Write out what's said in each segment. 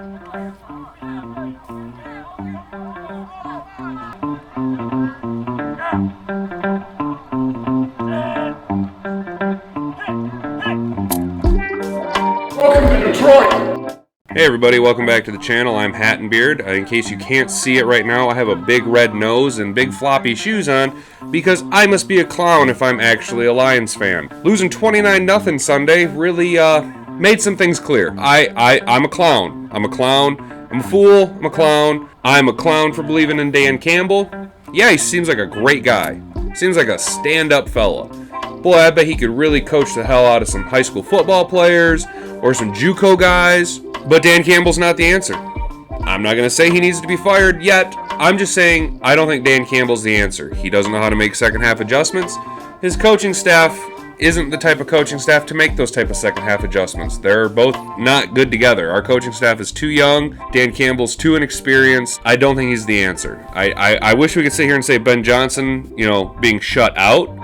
Hey everybody, welcome back to the channel. I'm Hat and Beard. In case you can't see it right now, I have a big red nose and big floppy shoes on because I must be a clown if I'm actually a Lions fan. Losing 29-0 Sunday really made some things clear. I'm a clown. I'm a clown. I'm a fool. I'm a clown. I'm a clown for believing in Dan Campbell. Yeah, he seems like a great guy. Seems like a stand-up fella. Boy, I bet he could really coach the hell out of some high school football players or some JUCO guys. But Dan Campbell's not the answer. I'm not going to say he needs to be fired yet. I'm just saying I don't think Dan Campbell's the answer. He doesn't know how to make second half adjustments. His coaching staff isn't the type of coaching staff to make those type of second half adjustments. They're both not good together. Our coaching staff is too young. Dan Campbell's too inexperienced. I don't think he's the answer. I wish we could sit here and say Ben Johnson, being shut out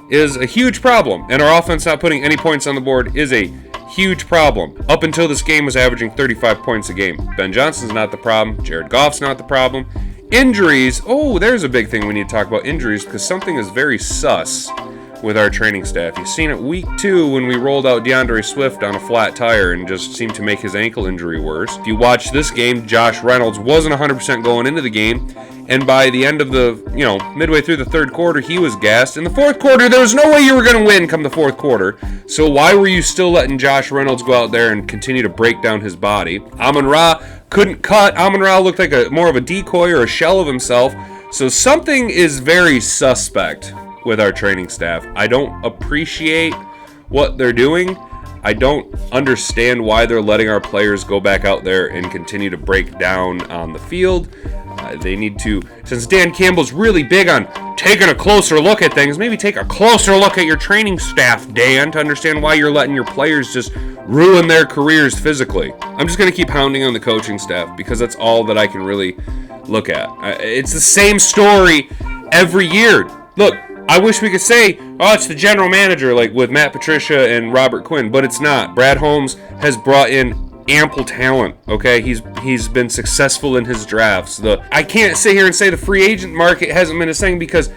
is a huge problem. And our offense not putting any points on the board is a huge problem. Up until this game was averaging 35 points a game. Ben Johnson's not the problem. Jared Goff's not the problem. Injuries. Oh, there's a big thing we need to talk about, injuries, because something is very sus with our training staff. You've seen it week 2 when we rolled out DeAndre Swift on a flat tire and just seemed to make his ankle injury worse. If you watch this game, Josh Reynolds wasn't 100% going into the game, and by the end of the, midway through the third quarter, he was gassed. In the fourth quarter, there was no way you were going to win come the fourth quarter. So why were you still letting Josh Reynolds go out there and continue to break down his body? Amon-Ra couldn't cut. Amon-Ra looked like more of a decoy or a shell of himself. So something is very suspect with our training staff. I don't appreciate what they're doing. I don't understand why they're letting our players go back out there and continue to break down on the field. They need to, since Dan Campbell's really big on taking a closer look at things, maybe take a closer look at your training staff, Dan, to understand why you're letting your players just ruin their careers physically. I'm just going to keep hounding on the coaching staff because that's all that I can really look at. It's the same story every year. Look, I wish we could say, it's the general manager, like with Matt Patricia and Robert Quinn, but it's not. Brad Holmes has brought in ample talent, okay? He's been successful in his drafts. I can't sit here and say the free agent market hasn't been a thing because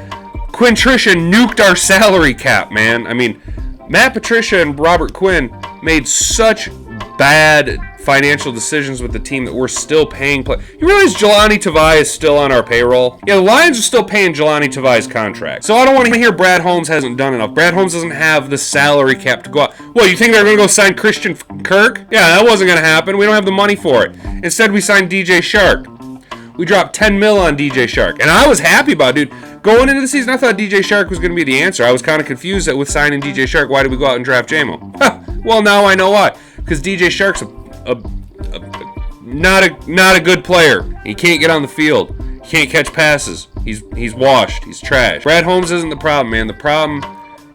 Quinn Tricia nuked our salary cap, man. I mean, Matt Patricia and Robert Quinn made such bad financial decisions with the team that we're still paying. You realize Jelani Tavai is still on our payroll? Yeah, the Lions are still paying Jelani Tavai's contract. So I don't want to hear Brad Holmes hasn't done enough. Brad Holmes doesn't have the salary cap to go out. Well, you think they're going to go sign Christian Kirk? Yeah, that wasn't going to happen. We don't have the money for it. Instead, we signed DJ Shark. We dropped $10 million on DJ Shark. And I was happy about it, dude. Going into the season, I thought DJ Shark was going to be the answer. I was kind of confused that with signing DJ Shark, why did we go out and draft JMO? Well, now I know why. Because DJ Shark's not a good player. He can't get on the field. He can't catch passes. He's washed. He's trash. Brad Holmes isn't the problem, man. The problem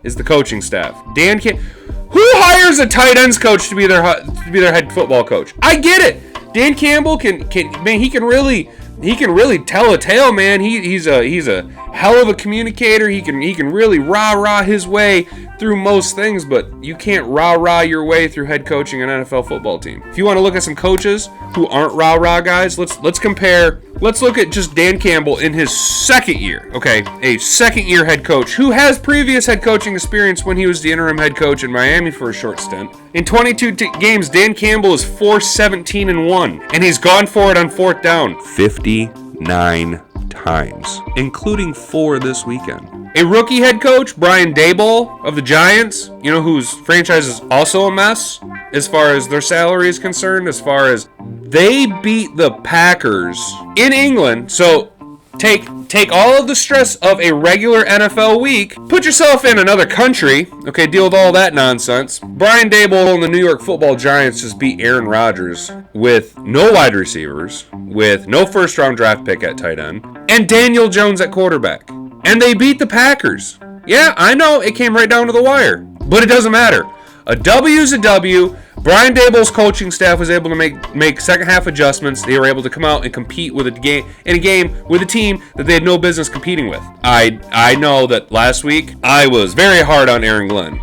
is the coaching staff. Who hires a tight ends coach to be their head football coach? I get it. Dan Campbell can he can really tell a tale, man. He's a hell of a communicator. He can really rah his way through most things, but you can't rah your way through head coaching an NFL football team. If you want to look at some coaches who aren't rah guys, let's compare. Let's look at just Dan Campbell in his second year. Okay, a second year head coach who has previous head coaching experience when he was the interim head coach in Miami for a short stint. In 22 games, Dan Campbell is 4-17-1, and he's gone for it on fourth down 59 times, including 4 this weekend. A rookie head coach, Brian Daboll of the Giants, whose franchise is also a mess as far as their salary is concerned, as far as they beat the Packers in England. So take all of the stress of a regular NFL week, put yourself in another country, okay, deal with all that nonsense. Brian Daboll and the New York Football Giants just beat Aaron Rodgers with no wide receivers, with no first-round draft pick at tight end, and Daniel Jones at quarterback. And they beat the Packers. Yeah, I know, it came right down to the wire, but it doesn't matter. A W is a W. Brian Daboll's coaching staff was able to make second half adjustments. They were able to come out and compete with in a game with a team that they had no business competing with. I know that last week I was very hard on Aaron Glenn.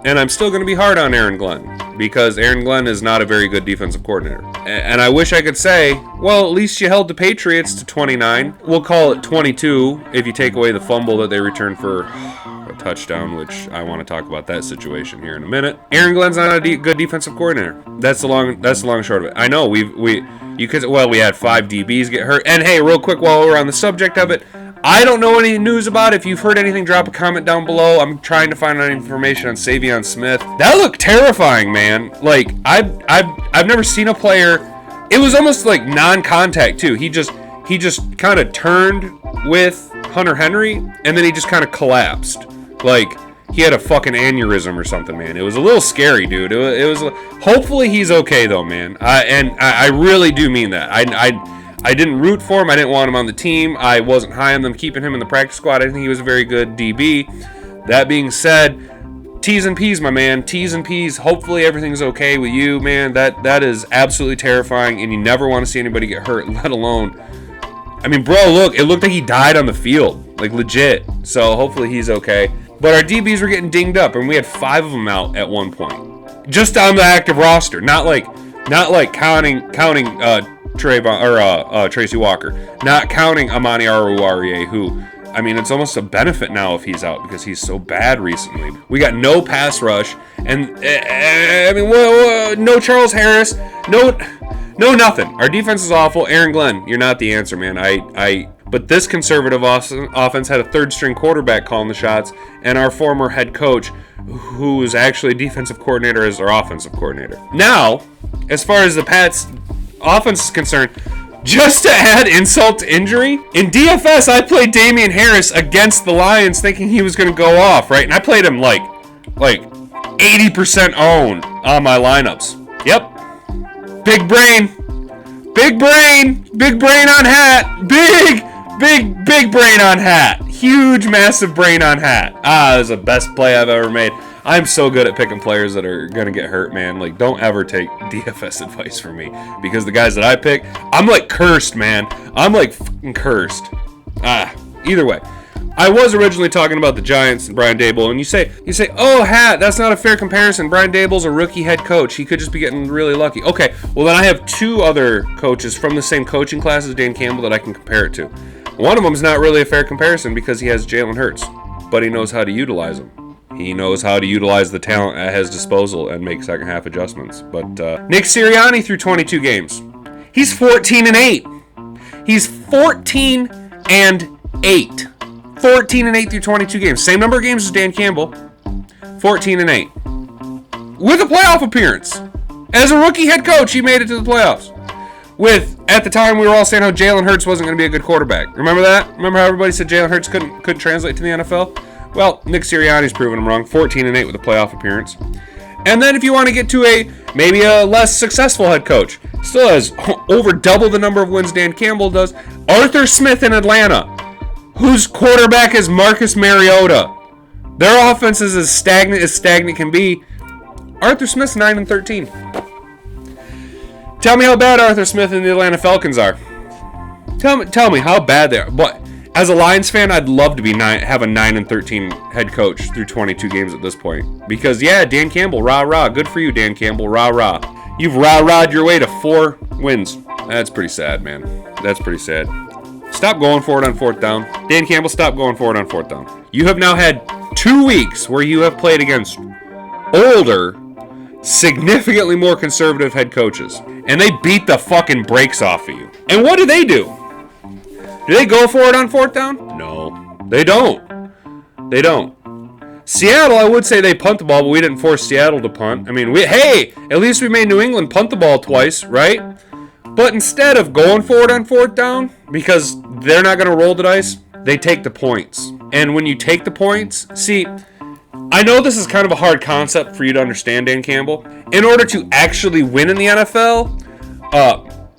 And I'm still going to be hard on Aaron Glenn because Aaron Glenn is not a very good defensive coordinator. And I wish I could say, well, at least you held the Patriots to 29. We'll call it 22 if you take away the fumble that they returned for a touchdown, which I want to talk about that situation here in a minute. Aaron Glenn's not a good defensive coordinator. That's the long and short of it. I know we had 5 DBs get hurt. And hey, real quick while we're on the subject of it, I don't know any news about it. If you've heard anything, drop a comment down below. I'm trying to find out information on Savion Smith. That looked terrifying, man. Like I've never seen a player. It was almost like non-contact too. He just kind of turned with Hunter Henry, and then he just kind of collapsed. Like he had a fucking aneurysm or something, man. It was a little scary, dude. It was. Hopefully he's okay though, man. I really do mean that. I didn't root for him. I didn't want him on the team. I wasn't high on them keeping him in the practice squad. I didn't think he was a very good DB. That being said, T's and P's, my man. T's and P's. Hopefully everything's okay with you, man. That is absolutely terrifying, and you never want to see anybody get hurt, let alone... I mean, bro, look. It looked like he died on the field. Like, legit. So hopefully he's okay. But our DBs were getting dinged up, and we had 5 of them out at one point. Just on the active roster. Not like counting Trayvon or Tracy Walker, not counting Amani Aruarie, who, I mean, it's almost a benefit now if he's out because he's so bad recently. We got no pass rush, and I mean, no Charles Harris, no nothing. Our defense is awful. Aaron Glenn, you're not the answer, man. But this conservative offense had a third-string quarterback calling the shots, and our former head coach, who is actually a defensive coordinator, is our offensive coordinator. Now, as far as the Pats' offense is concerned, just to add insult to injury, in DFS I played Damian Harris against the Lions thinking he was going to go off, right? And I played him like 80% owned on my lineups. Yep. Big brain on hat. Big brain on hat. Huge, massive brain on hat. It was the best play I've ever made. I'm so good at picking players that are going to get hurt, man. Like, don't ever take DFS advice from me. Because the guys that I pick, I'm like cursed, man. I'm like fucking cursed. Either way. I was originally talking about the Giants and Brian Daboll, and you say, oh, Hat, that's not a fair comparison. Brian Daboll's a rookie head coach. He could just be getting really lucky. Okay, well then I have 2 other coaches from the same coaching class as Dan Campbell that I can compare it to. One of them is not really a fair comparison because he has Jalen Hurts, but he knows how to utilize him. He knows how to utilize the talent at his disposal and make second half adjustments. But Nick Sirianni through 22 games. He's 14-8. He's 14-8. 14-8 through 22 games. Same number of games as Dan Campbell. 14-8. With a playoff appearance. As a rookie head coach, he made it to the playoffs. At the time, we were all saying how Jalen Hurts wasn't going to be a good quarterback. Remember that? Remember how everybody said Jalen Hurts couldn't translate to the NFL? Well, Nick Sirianni's proven him wrong. 14-8 with a playoff appearance. And then if you want to get to maybe a less successful head coach, still has over double the number of wins Dan Campbell does, Arthur Smith in Atlanta, whose quarterback is Marcus Mariota. Their offense is as stagnant can be. Arthur Smith's 9-13. Tell me how bad Arthur Smith and the Atlanta Falcons are. Tell me how bad they are. But as a Lions fan, I'd love to have a 9-13 head coach through 22 games at this point. Because yeah, Dan Campbell, rah. Good for you, Dan Campbell, rah. You've rah-rah'd your way to 4 wins. That's pretty sad, man. That's pretty sad. Stop going for it on 4th down. Dan Campbell, stop going for it on 4th down. You have now had 2 weeks where you have played against older, significantly more conservative head coaches. And they beat the fucking brakes off of you. And what do? Do they go for it on 4th down? No. They don't. Seattle, I would say they punt the ball, but we didn't force Seattle to punt. I mean, at least we made New England punt the ball twice, right? But instead of going for it on 4th down, because they're not going to roll the dice, they take the points. And when you take the points, see, I know this is kind of a hard concept for you to understand, Dan Campbell. In order to actually win in the NFL,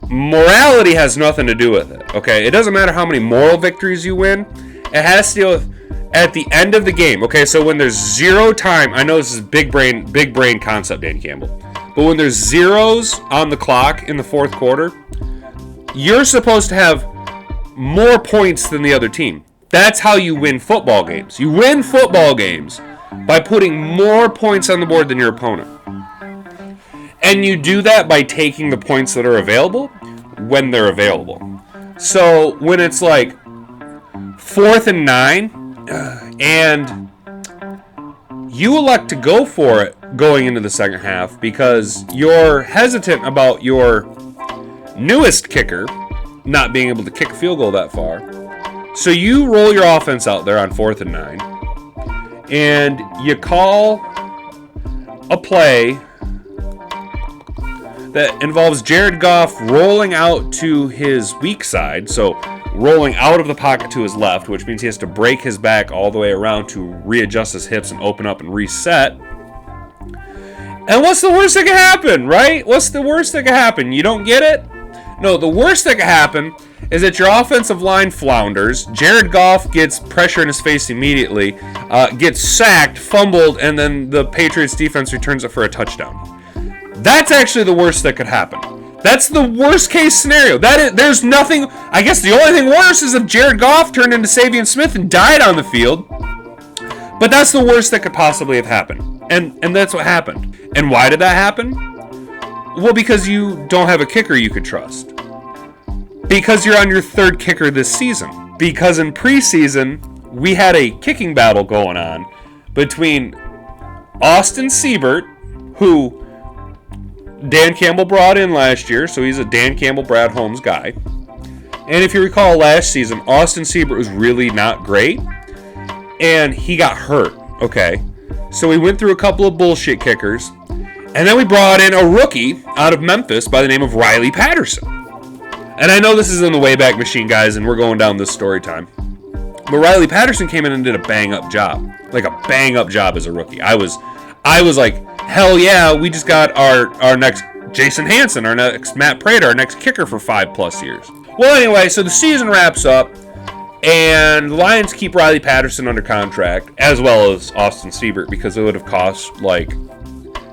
morality has nothing to do with it, okay? It doesn't matter how many moral victories you win. It has to deal with at the end of the game, okay? So when there's 0 time, I know this is big brain concept, Dan Campbell. But when there's zeros on the clock in the 4th quarter, you're supposed to have more points than the other team. That's how you win football games. You win football games by putting more points on the board than your opponent. And you do that by taking the points that are available when they're available. So when it's like 4th and 9, and you elect to go for it going into the second half because you're hesitant about your newest kicker not being able to kick a field goal that far. So you roll your offense out there on 4th and 9, and you call a play that involves Jared Goff rolling out to his weak side, so rolling out of the pocket to his left, which means he has to break his back all the way around to readjust his hips and open up and reset. And what's the worst that could happen, right? What's the worst that could happen? You don't get it? No, the worst that could happen is that your offensive line flounders, Jared Goff gets pressure in his face immediately, gets sacked, fumbled, and then the Patriots defense returns it for a touchdown. That's actually the worst that could happen. That's the worst case scenario. There's nothing. I guess the only thing worse is if Jared Goff turned into Savion Smith and died on the field. But that's the worst that could possibly have happened. And that's what happened. And why did that happen? Well, because you don't have a kicker you could trust. Because you're on your 3rd kicker this season. Because in preseason, we had a kicking battle going on between Austin Seibert, who Dan Campbell brought in last year, so he's a Dan Campbell, Brad Holmes guy. And if you recall last season, Austin Seibert was really not great, and he got hurt, okay? So we went through a couple of bullshit kickers, and then we brought in a rookie out of Memphis by the name of Riley Patterson. And I know this is in the Wayback Machine, guys, and we're going down this story time. But Riley Patterson came in and did a bang-up job. Like a bang-up job as a rookie. I was like, hell yeah, we just got our next Jason Hanson, our next Matt Prater, our next kicker for 5+ years. Well, anyway, so the season wraps up, and the Lions keep Riley Patterson under contract, as well as Austin Seibert, because it would have cost like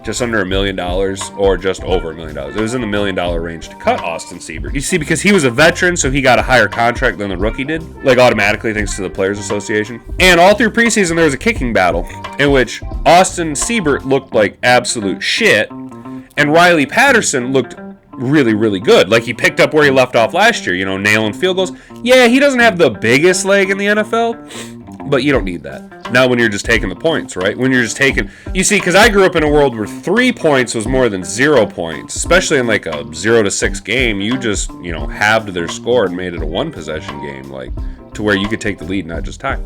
just under $1 million or just over $1 million. It was in the $1 million range to cut Austin Seibert. You see, because he was a veteran, so he got a higher contract than the rookie did, like automatically thanks to the Players Association. And all through preseason, there was a kicking battle in which Austin Seibert looked like absolute shit, and Riley Patterson looked really, really good. Like he picked up where he left off last year, nailing field goals. Yeah, he doesn't have the biggest leg in the NFL, but you don't need that. Not when you're just taking the points, right? When you're just taking... You see, because I grew up in a world where 3 points was more than 0 points, especially in like a 0-6 game. You just, halved their score and made it a 1-possession game, like to where you could take the lead, not just tie.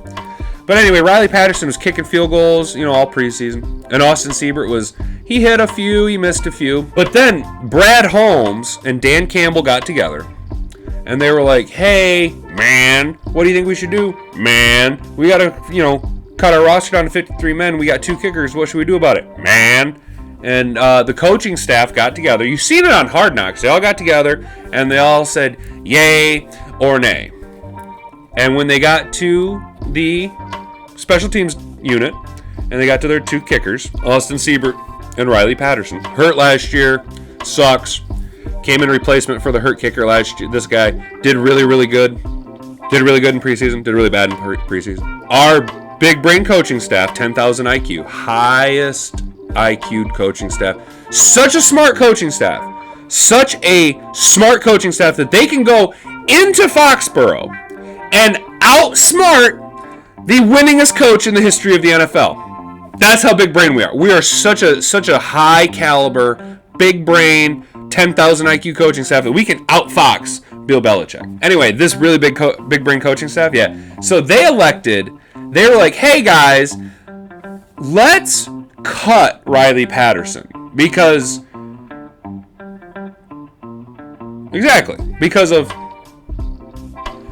But anyway, Riley Patterson was kicking field goals, all preseason. And Austin Seibert he hit a few, he missed a few. But then Brad Holmes and Dan Campbell got together. And they were like, hey, man, what do you think we should do? Man, we got to, cut our roster down to 53 men. We got 2 kickers. What should we do about it? Man. And the coaching staff got together. You've seen it on Hard Knocks. They all got together, and they all said, yay or nay. And when they got to the special teams unit, and they got to their 2 kickers, Austin Seibert and Riley Patterson, hurt last year, sucks, came in replacement for the hurt kicker last year. This guy did really, really good. Did really good in preseason, did really bad in preseason. Our big brain coaching staff, 10,000 IQ, highest IQ'd coaching staff. Such a smart coaching staff. Such a smart coaching staff that they can go into Foxborough and outsmart the winningest coach in the history of the NFL. That's how big brain we are. We are such a high caliber, big brain, 10,000 IQ coaching staff that we can outfox Bill Belichick. Anyway, this really big brain coaching staff, yeah. So they were like, hey guys, let's cut Riley Patterson because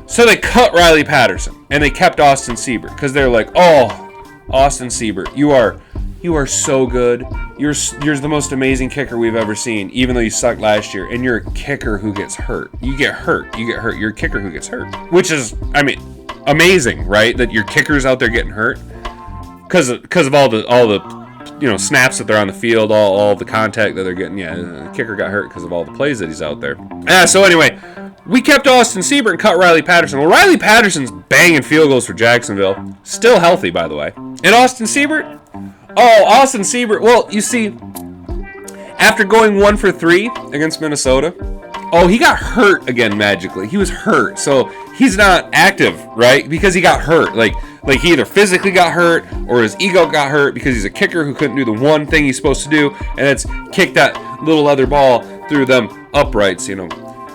so they cut Riley Patterson and they kept Austin Seibert because they're like, oh, Austin Seibert, you are so good. You're the most amazing kicker we've ever seen, even though you sucked last year. And you're a kicker who gets hurt. You get hurt. You're a kicker who gets hurt. Which is, amazing, right? That your kicker's out there getting hurt. Because of all the snaps that they're on the field, all the contact that they're getting. Yeah, the kicker got hurt because of all the plays that he's out there. So anyway, we kept Austin Seibert and cut Riley Patterson. Well, Riley Patterson's banging field goals for Jacksonville. Still healthy, by the way. And Austin Seibert, Oh, Austin Seibert. Well, you see, after going 1 for 3 against Minnesota, oh, he got hurt again magically. He was hurt, so he's not active, right? Because he got hurt. Like he either physically got hurt or his ego got hurt because he's a kicker who couldn't do the one thing he's supposed to do, and it's kick that little leather ball through them uprights, you know.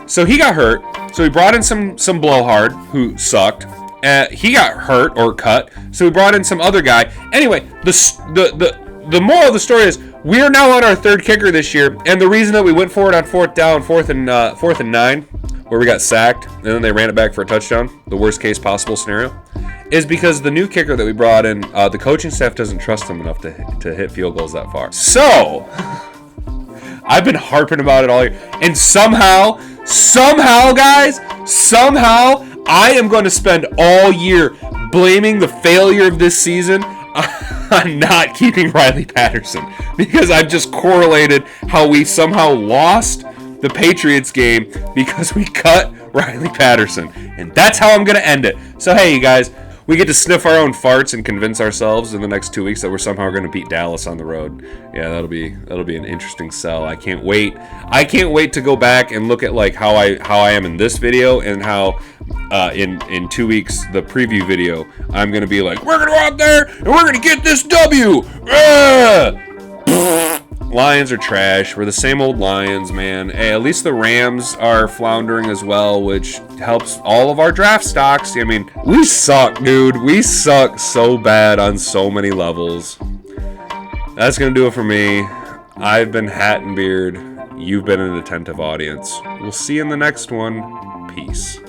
So he got hurt. So we brought in some blowhard who sucked. He got hurt or cut. So we brought in some other guy. Anyway, the moral of the story is we are now on our third kicker this year, and the reason that we went for it on fourth and 9, where we got sacked and then they ran it back for a touchdown, the worst case possible scenario, is because the new kicker that we brought in, the coaching staff doesn't trust him enough to hit field goals that far. So I've been harping about it all year, and somehow, guys, I am going to spend all year blaming the failure of this season on not keeping Riley Patterson, because I've just correlated how we somehow lost the Patriots game because we cut Riley Patterson, and that's how I'm going to end it. So hey, you guys, we get to sniff our own farts and convince ourselves in the next 2 weeks that we're somehow going to beat Dallas on the road. Yeah, that'll be an interesting sell. I can't wait. I can't wait to go back and look at like how I am in this video, and how in 2 weeks the preview video I'm going to be like, we're going to go out there and we're going to get this W. Lions are trash. We're the same old Lions, man. Hey, at least the Rams are floundering as well, which helps all of our draft stocks. I mean, we suck, dude. We suck so bad on so many levels. That's going to do it for me. I've been Hat and Beard. You've been an attentive audience. We'll see you in the next one. Peace.